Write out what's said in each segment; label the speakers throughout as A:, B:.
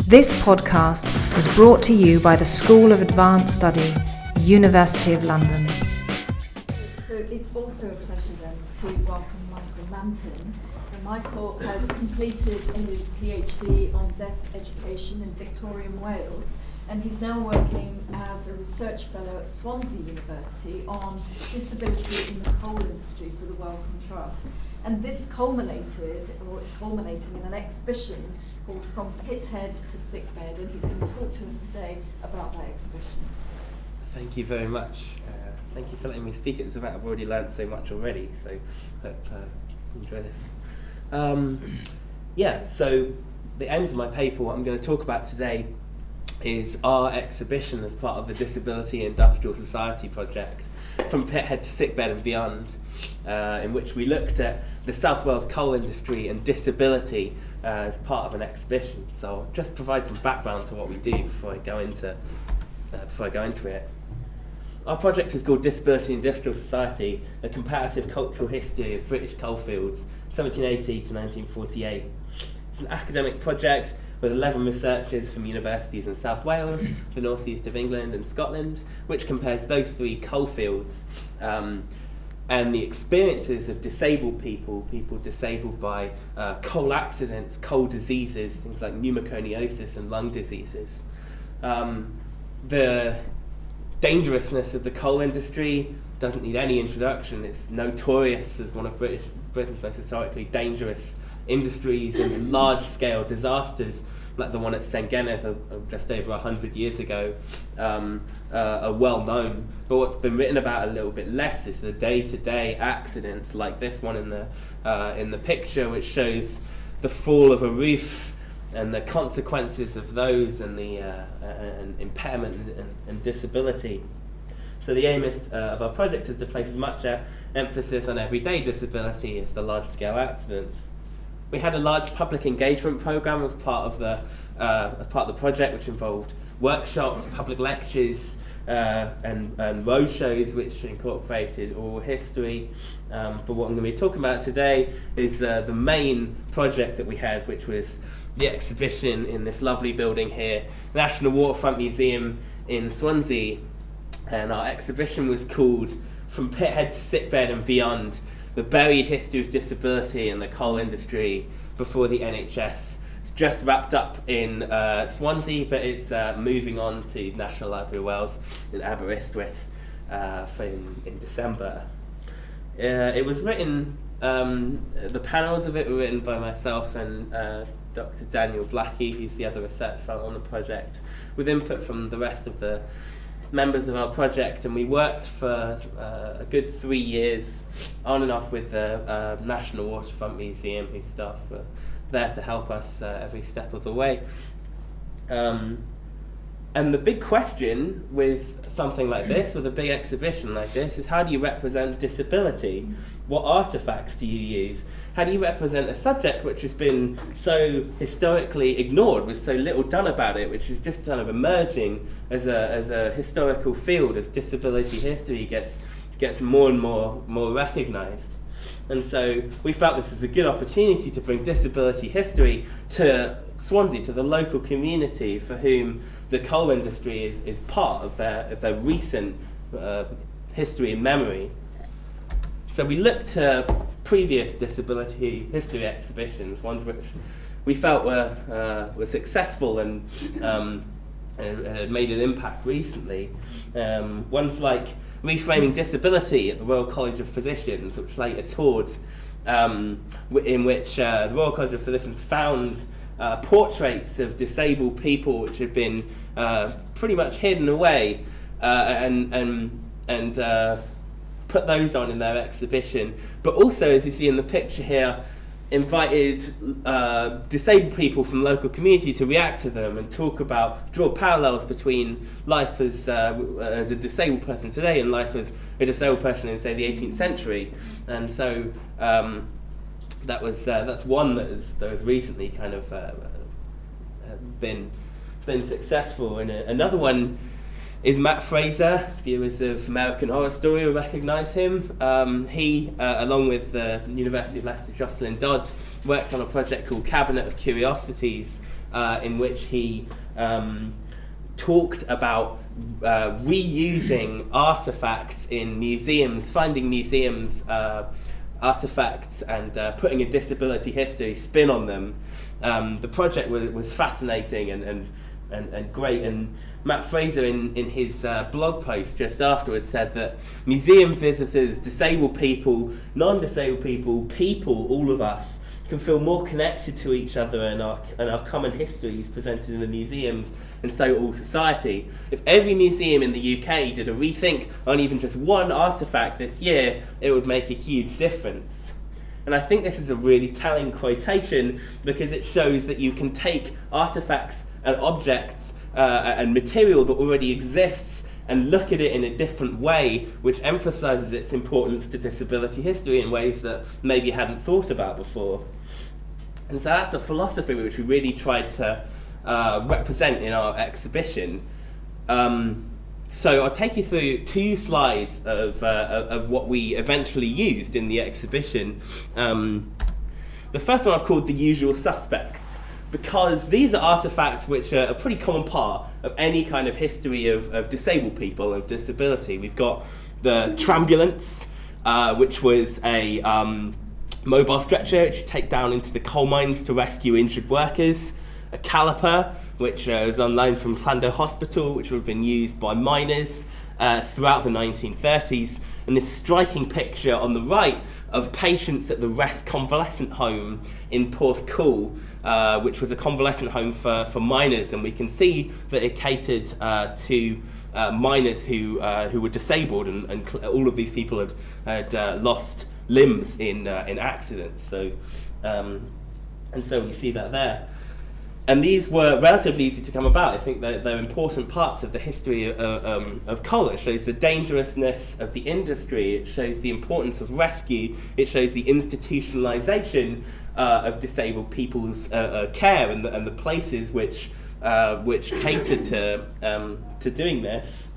A: This podcast is brought to you by the School of Advanced Study, University of London.
B: So it's also a pleasure then to welcome Michael Mantin. And Michael has completed his PhD on deaf education in Victorian Wales, and he's now working as a research fellow at Swansea University on disability in the coal industry for the Wellcome Trust. And this culminated, or it's culminating in an exhibition called From Pithead to Sickbed, and he's going to talk to us today about that exhibition.
C: Thank you very much. Thank you for letting me speak. It's about I've already learned so much already, so hope you enjoy this. So the aims of my paper, what I'm going to talk about today, is our exhibition as part of the Disability Industrial Society project, From Pithead to Sickbed and Beyond, in which we looked at the South Wales coal industry and disability as part of an exhibition. So I'll just provide some background to what we do before I go into it. Our project is called Disability Industrial Society, a comparative cultural history of British coalfields, 1780 to 1948. It's an academic project with 11 researchers from universities in South Wales, the North East of England and Scotland, which compares those three coalfields and the experiences of disabled people disabled by coal accidents, coal diseases, things like pneumoconiosis and lung diseases. The dangerousness of the coal industry doesn't need any introduction. It's notorious as one of Britain's most historically dangerous industries, and large-scale disasters like the one at St Geneth just over 100 years ago are well known. But what's been written about a little bit less is the day-to-day accidents like this one in the picture, which shows the fall of a roof and the consequences of those, and the and impairment and disability. So the aim of our project is to place as much emphasis on everyday disability as the large-scale accidents. We had a large public engagement programme as part of the project, which involved workshops, public lectures, and roadshows, which incorporated oral history. But what I'm going to be talking about today is the main project that we had, which was the exhibition in this lovely building here, National Waterfront Museum in Swansea. And our exhibition was called From Pithead to Sickbed and Beyond, the buried history of disability in the coal industry before the NHS. It's just wrapped up in Swansea, but it's moving on to National Library of Wales in Aberystwyth in December. It was written, the panels of it were written by myself and Dr. Daniel Blackie, who's the other research fellow on the project, with input from the rest of the members of our project, and we worked for a good 3 years on and off with the National Waterfront Museum, whose staff were there to help us every step of the way. And the big question with something like this, with a big exhibition like this, is how do you represent disability? What artefacts do you use? How do you represent a subject which has been so historically ignored, with so little done about it, which is just kind of emerging as a historical field as disability history gets more and more recognised? And so we felt this was a good opportunity to bring disability history to Swansea, to the local community for whom the coal industry is part of their recent history and memory. So we looked to previous disability history exhibitions, ones which we felt were successful and had made an impact recently. Ones like Reframing Disability at the Royal College of Physicians, which later toured, in which the Royal College of Physicians found portraits of disabled people which had been pretty much hidden away, and put those on in their exhibition. But also, as you see in the picture here, invited disabled people from the local community to react to them and draw parallels between life as a disabled person today and life as a disabled person in, say, the 18th century. And so that's one that has recently kind of been successful. And another one is Matt Fraser. Viewers of American Horror Story will recognise him. He, along with the University of Leicester Jocelyn Dodds, worked on a project called Cabinet of Curiosities, in which he talked about reusing artifacts in museums, finding museums artifacts and putting a disability history spin on them. The project was fascinating and great, and Matt Fraser in his blog post just afterwards said that museum visitors, disabled people, non-disabled people, all of us, can feel more connected to each other and our common histories presented in the museums, and so all society. If every museum in the UK did a rethink on even just one artefact this year, it would make a huge difference. And I think this is a really telling quotation because it shows that you can take artifacts and objects and material that already exists and look at it in a different way, which emphasises its importance to disability history in ways that maybe you hadn't thought about before. And so that's a philosophy which we really tried to represent in our exhibition. So I'll take you through 2 slides of what we eventually used in the exhibition. The first one I've called The Usual Suspects, because these are artifacts which are a pretty common part of any kind of history of disabled people, of disability. We've got the trambulance, which was a mobile stretcher which you take down into the coal mines to rescue injured workers, a caliper, which was on loan from Llandau Hospital, which would have been used by miners throughout the 1930s, and this striking picture on the right of patients at the Rest Convalescent Home in Porthcawl, which was a convalescent home for miners, and we can see that it catered to miners who were disabled, and all of these people had lost limbs in accidents. So, and so we see that there. And these were relatively easy to come about. I think they're important parts of the history of coal. It shows the dangerousness of the industry. It shows the importance of rescue. It shows the institutionalisation of disabled people's care and the places which catered to doing this.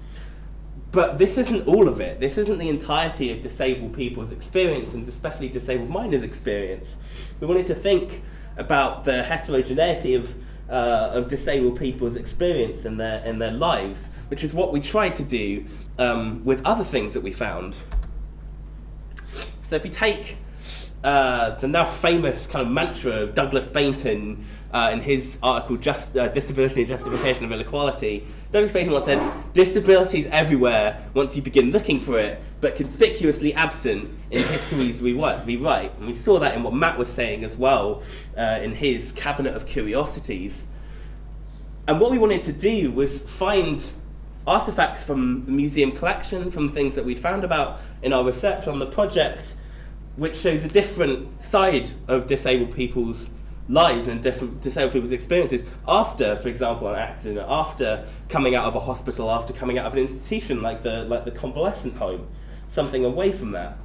C: But this isn't all of it. This isn't the entirety of disabled people's experience, and especially disabled miners' experience. We wanted to think about the heterogeneity of disabled people's experience in their lives, which is what we tried to do with other things that we found. So if you take the now famous kind of mantra of Douglas Bainton in his article Disability and Justification of Inequality, Douglas Bainton once said, "Disability is everywhere once you begin looking for it, but conspicuously absent in histories we write." And we saw that in what Matt was saying as well in his Cabinet of Curiosities. And what we wanted to do was find artifacts from the museum collection, from things that we'd found about in our research on the project, which shows a different side of disabled people's lives and different disabled people's experiences after, for example, an accident, after coming out of a hospital, after coming out of an institution like the convalescent home, something away from that.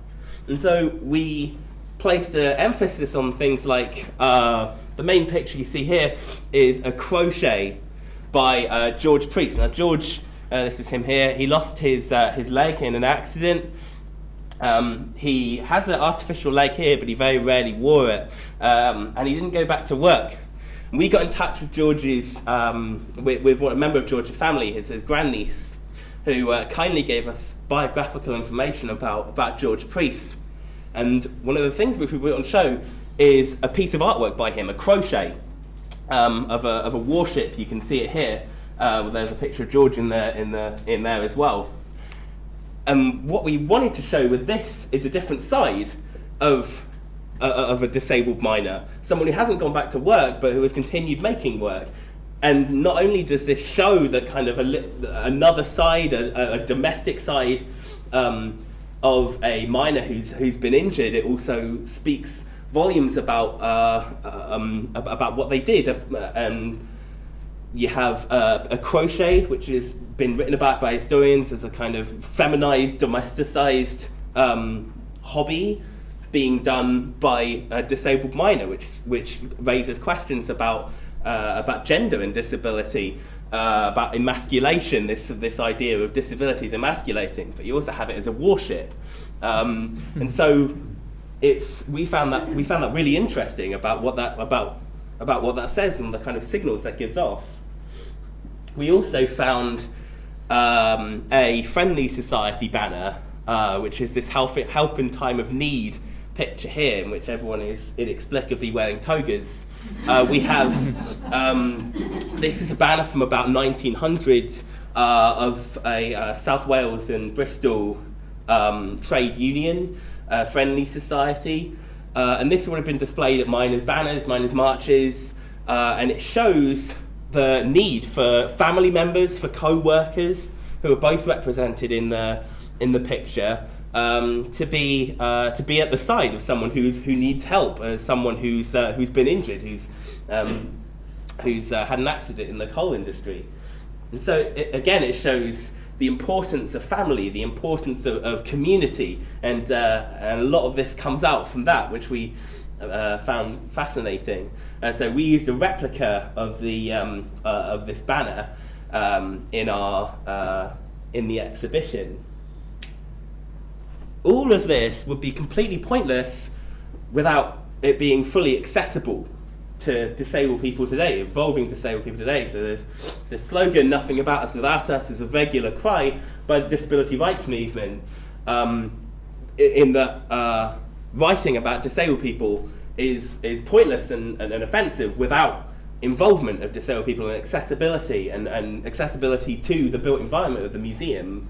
C: And so we placed an emphasis on things like the main picture you see here is a crochet by George Priest. Now George, this is him here, he lost his leg in an accident. He has an artificial leg here, but he very rarely wore it, and he didn't go back to work. And we got in touch with George's, with a member of George's family, his grandniece, who kindly gave us biographical information about George Priest. And one of the things which we put on show is a piece of artwork by him, a crochet of a warship. You can see it here. There's a picture of George in there as well. And what we wanted to show with this is a different side of a disabled miner, someone who hasn't gone back to work but who has continued making work. And not only does this show the kind of another side, a domestic side of a miner who's been injured, it also speaks volumes about what they did. You have a crochet, which has been written about by historians as a kind of feminized, domesticized hobby being done by a disabled miner, which raises questions about gender and disability, about emasculation, this idea of disability is emasculating, but you also have it as a warship. And so we found that really interesting about about what that says and the kind of signals that gives off. We also found a Friendly Society banner, which is this help in time of need picture here, in which everyone is inexplicably wearing togas. We have, this is a banner from about 1900 of a South Wales and Bristol trade union, Friendly Society, and this would have been displayed at miners' banners, miners' marches, and it shows the need for family members, for co-workers, who are both represented in the picture, to be at the side of someone who needs help, as someone who's been injured, who's had an accident in the coal industry. And so it shows the importance of family, the importance of community, and a lot of this comes out from that, which we found fascinating. So we used a replica of this banner in the exhibition. All of this would be completely pointless without it being fully accessible to disabled people today, involving disabled people today. So there's the slogan, "Nothing about us without us," is a regular cry by the disability rights movement, in that writing about disabled people is pointless and offensive without involvement of disabled people and accessibility and accessibility to the built environment of the museum.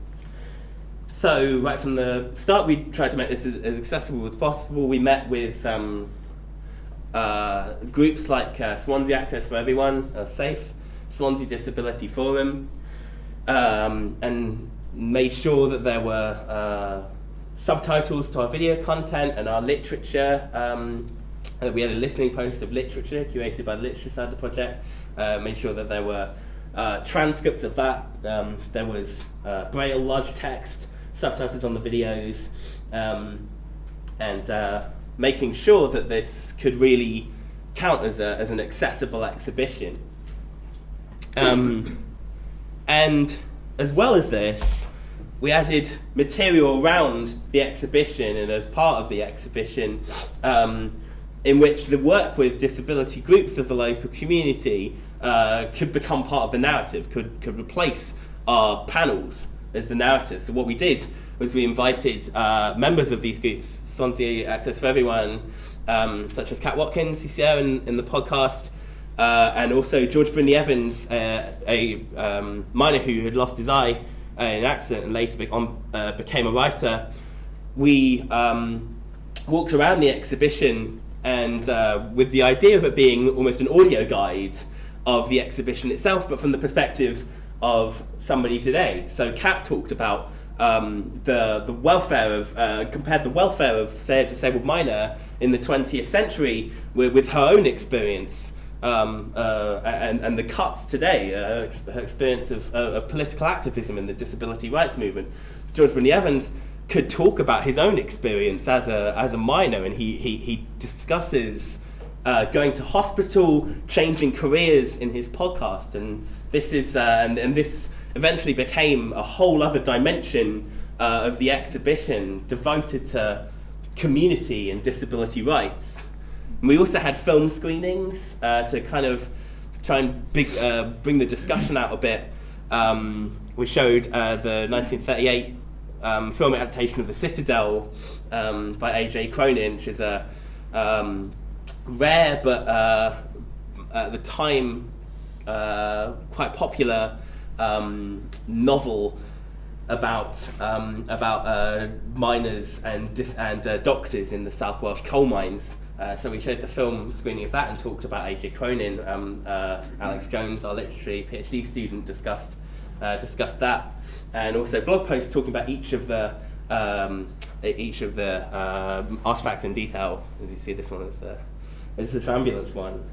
C: So right from the start, we tried to make this as accessible as possible. We met with groups like Swansea Access for Everyone, SAFE, Swansea Disability Forum, and made sure that there were subtitles to our video content and our literature. We had a listening post of literature curated by the literature side of the project. Made sure that there were transcripts of that. There was Braille large text, subtitles on the videos, and making sure that this could really count as an accessible exhibition. And as well as this, we added material around the exhibition and as part of the exhibition, in which the work with disability groups of the local community could become part of the narrative, could replace our panels as the narrative. So what we did was we invited members of these groups, Swansea Access for Everyone, such as Kat Watkins, you see her in the podcast, and also George Brindley Evans, a miner who had lost his eye in an accident and later became a writer. We walked around the exhibition and with the idea of it being almost an audio guide of the exhibition itself, but from the perspective of somebody today. So Kat talked about the welfare of, compared the welfare of, say, a disabled miner in the 20th century with her own experience, and the cuts today, her experience of political activism in the disability rights movement. George Brindley Evans could talk about his own experience as a miner, and he discusses going to hospital, changing careers in his podcast, and this is and this eventually became a whole other dimension of the exhibition devoted to community and disability rights. And we also had film screenings to kind of try and bring the discussion out a bit. We showed the 1938 film adaptation of The Citadel by A.J. Cronin, which is a rare but at the time quite popular novel about miners and doctors in the South Welsh coal mines. So we showed the film screening of that and talked about A.J. Cronin. Alex Jones, our literary PhD student, discussed that, and also blog posts talking about each of the artifacts in detail. As you see, this one is the ambulance one.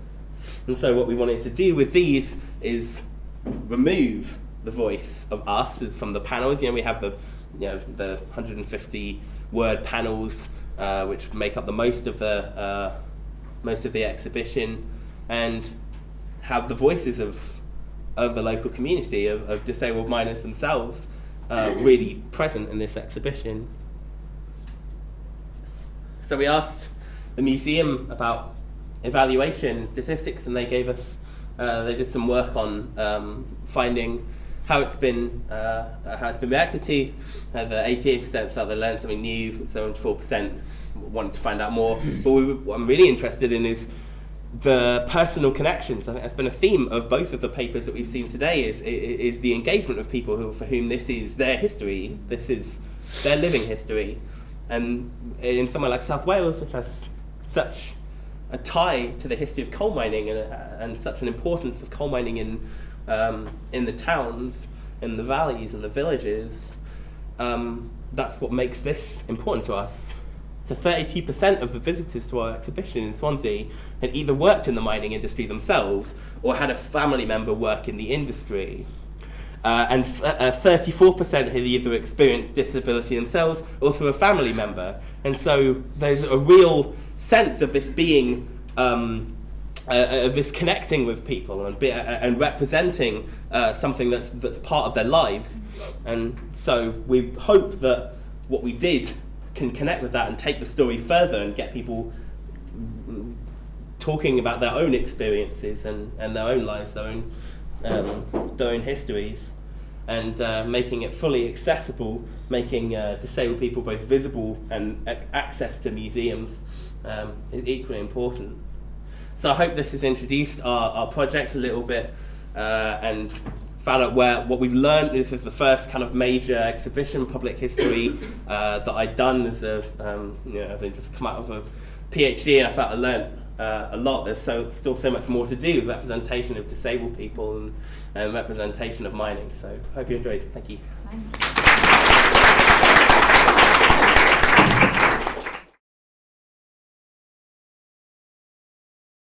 C: And so what we wanted to do with these is remove the voice of us from the panels. We have the 150 word panels, which make up the most of the exhibition, and have the voices of the local community of disabled miners themselves really present in this exhibition. So we asked the museum about evaluation and statistics, and they gave us, they did some work on finding how it's been reacted to. The 88% felt they learned something new, 74% wanted to find out more. But what I'm really interested in is the personal connections. I think that's been a theme of both of the papers that we've seen today, is the engagement of people for whom this is their history, this is their living history. And in somewhere like South Wales, which has such a tie to the history of coal mining and such an importance of coal mining in the towns, in the valleys and the villages, that's what makes this important to us. So 32% of the visitors to our exhibition in Swansea had either worked in the mining industry themselves or had a family member work in the industry. And 34% had either experienced disability themselves or through a family member. And so there's a real sense of this being, of this connecting with people and representing something that's part of their lives. And so we hope that what we did can connect with that and take the story further and get people talking about their own experiences and their own lives, their own histories, and making it fully accessible, making disabled people both visible and access to museums is equally important. So I hope this has introduced our project a little bit and found out what we've learned. This is the first kind of major exhibition, public history, that I'd done as I've just come out of a PhD, and I felt I learned a lot. There's still so much more to do with representation of disabled people and representation of mining. So I hope you enjoyed. Thank you.
B: Thank you.